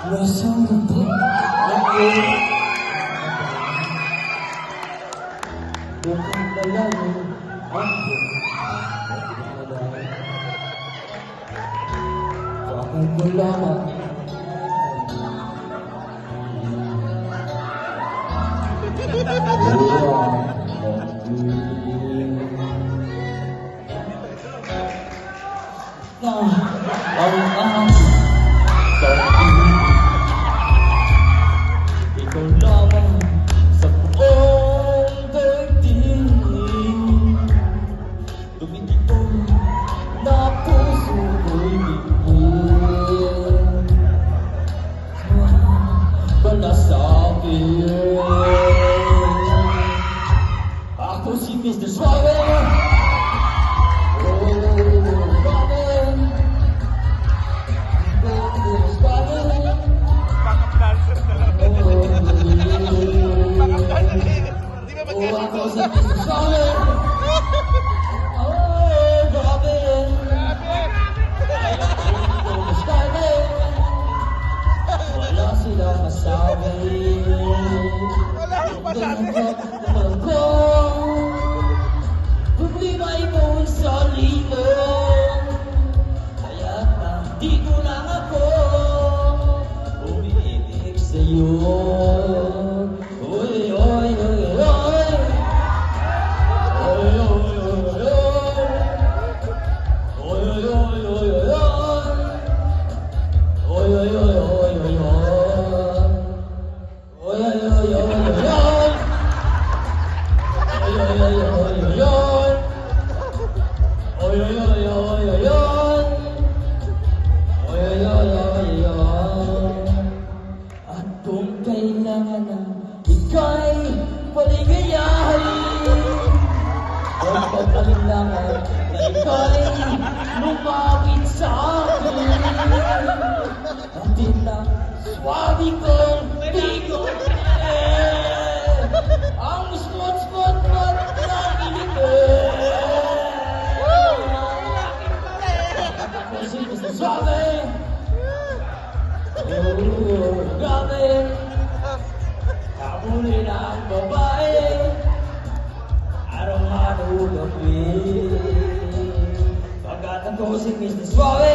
Nasaan ka ba? Ako. Bukang dalawa. Ako. Bakit mo lamang? Ikaw lamang sa buong daigdig. Tumitipon na puso ko'y bigyan. Wala sa akin. Ako si Mr. Suave. Ako si Mr. Suave. Wala silang masabi. Wala akong masabi. Problema ikaw ang sarili. Kaya di ko lang ako umiibig sa'yo. Oy, oy, oy, oy. Oy, oy, oy, oy. Oy, oy, oy, oy, oy. Oy, oy, oy, oy, oy, oy. Oy, oy, oy, oy, oy, oy. Oy, oy, oy, oy, oy, oy. Oy, oy, oy, oy, oy, oy. Oy, oy, oy, oy, oy. At kung kailangan na ika'y paligayahin, huwag pagpalinlangan na ika'y lumapit sa akin. Atin lang, swabe kong bigo ang spot ng inipin. Ako si Mr. Suave. Oh, grabe. Kabulin ang babae. Araw-araw gabi. Pagkat ako si Mr. Suave.